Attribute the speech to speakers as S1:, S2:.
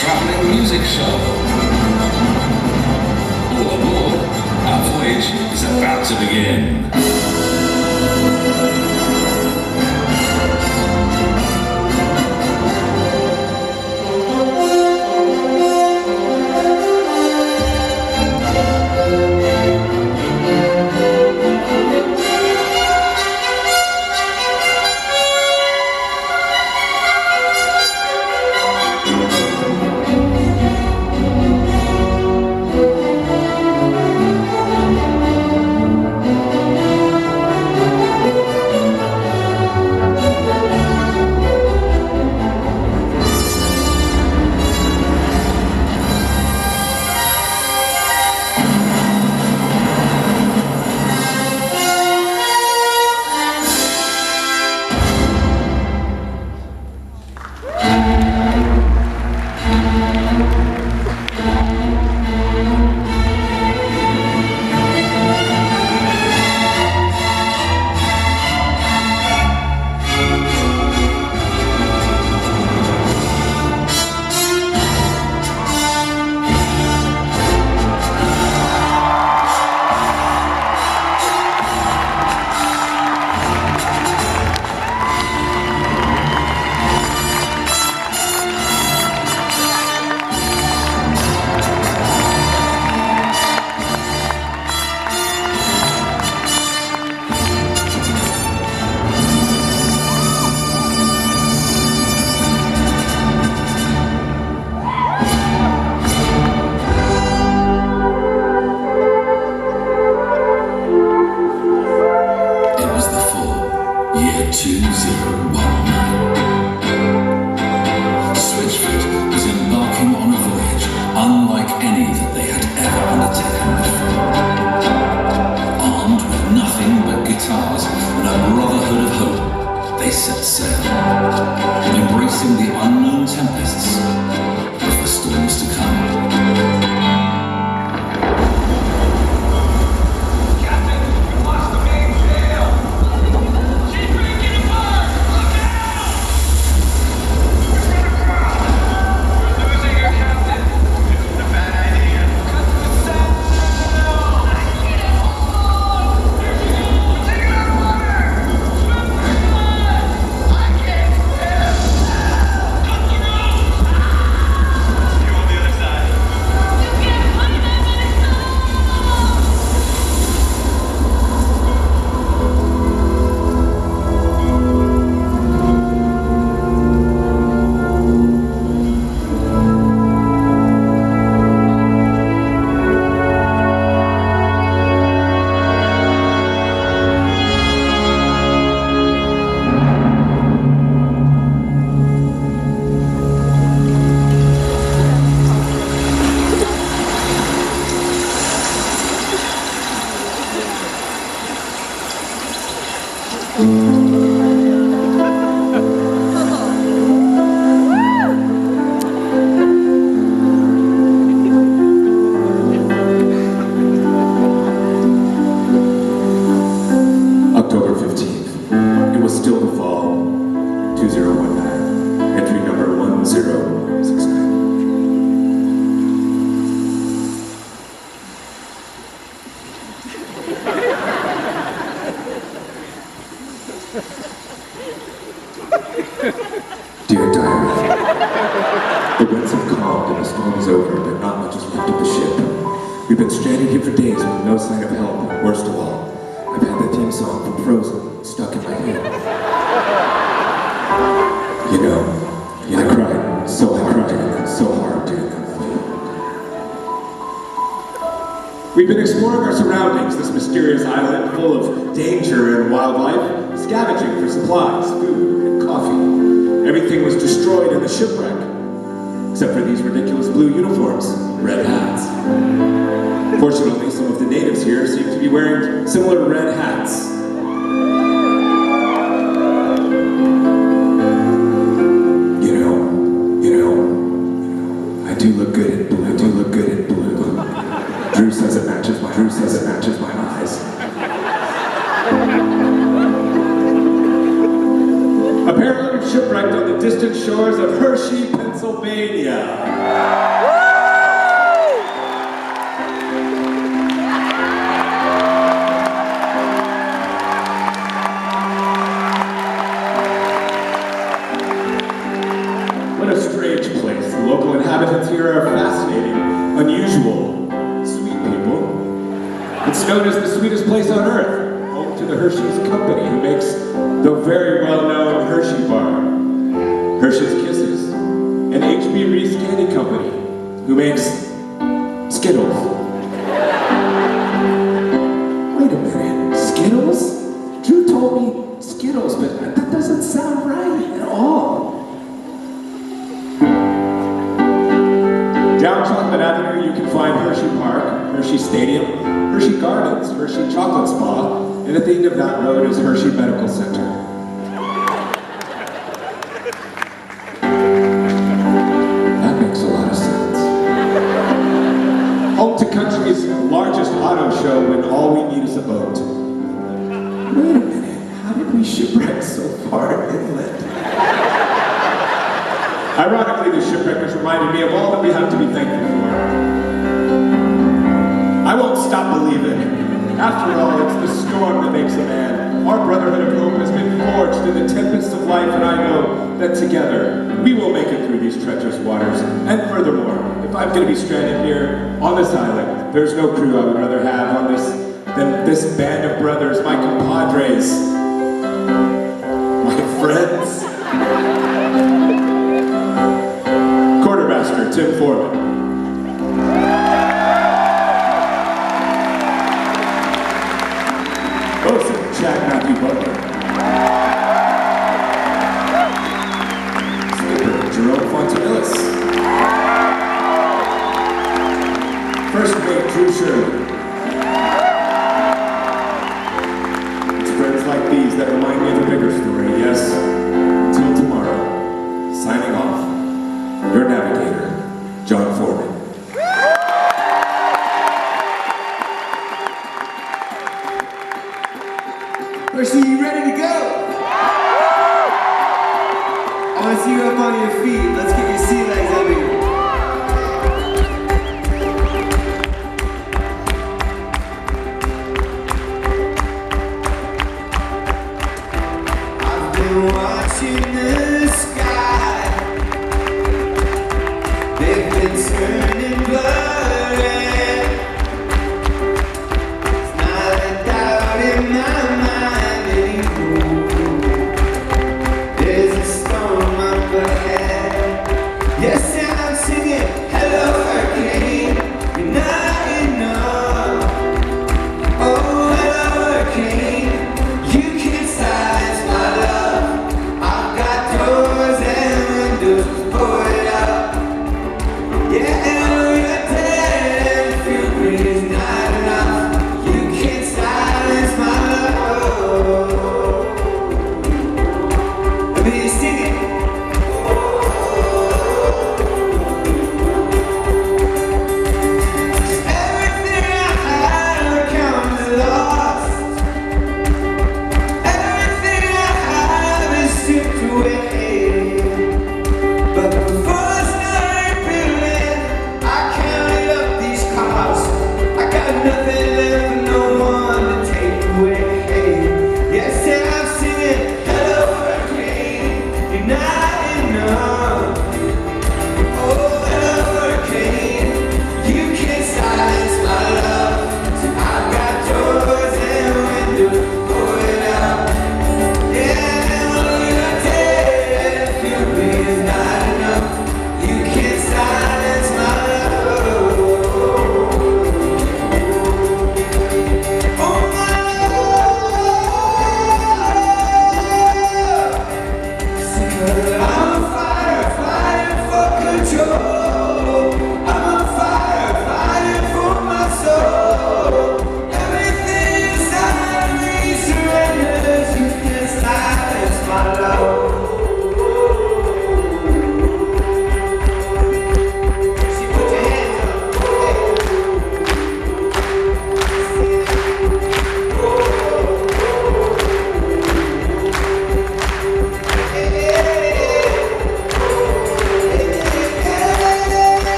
S1: traveling music show. All aboard, our voyage is about to begin. Switchfoot was embarking on a voyage unlike any that they had ever undertaken before. Armed with nothing but guitars and a brotherhood of hope, they set sail, embracing the unknown tempests of the storms to come.
S2: October 15th. It was still the fall. 2019. Entry number 1069. Dear Diary, the winds have calmed and the storm is over, but not much has left of the ship. We've been stranded here for days with no sign of help. Worst of all, I've had the theme song from Frozen stuck in my head. You know, I cried so hard during that movie. We've been exploring our surroundings, this mysterious island full of danger and wildlife, scavenging for supplies, food, and coffee. Everything was destroyed in the shipwreck, except for these ridiculous blue uniforms, red hats. Fortunately, some of the natives here seem to be wearing similar red hats. I do look good in blue. Drew says it matches my eyes. apparently shipwrecked on the distant shores of Hershey, Pennsylvania. What a strange place. The local inhabitants here are fascinating, unusual, sweet people. It's known as the sweetest place on earth, home to the Hershey's company, who makes the very well-known Hershey bar, Hershey's Kisses, and H.B. Reese Candy Company, who makes Skittles. Wait a minute, Skittles? Drew told me Skittles, but that doesn't sound right at all. Down Chocolate Avenue, you can find Hershey Park, Hershey Stadium, Hershey Gardens, Hershey Chocolate Spa, and at the end of that road is Hershey Medical Center. That makes a lot of sense. Home to country's largest auto show when all we need is a boat. Wait a minute, how did we shipwreck so far inland? Ironically, the shipwreckers reminded me of all that we have to be thankful for. I won't stop believing. After all, it's the storm that makes a man. Our brotherhood of hope has been forged in the tempest of life, and I know that together, we will make it through these treacherous waters. And furthermore, if I'm going to be stranded here on this island, there's no crew I would rather have on this than this band of brothers, my compadres, my friends. Quartermaster Tim Foreman. Bosun Jack Matthew Butler. Skipper Jerome Fontanillis. First mate Drew Shirley. It's friends like these that remind me of the bigger story, yes. Until tomorrow, signing off. Your navigator, John Foreman.
S3: Hershey, you ready to go? I want to see you up on your feet. Let's get your sea legs up here. I've been watching the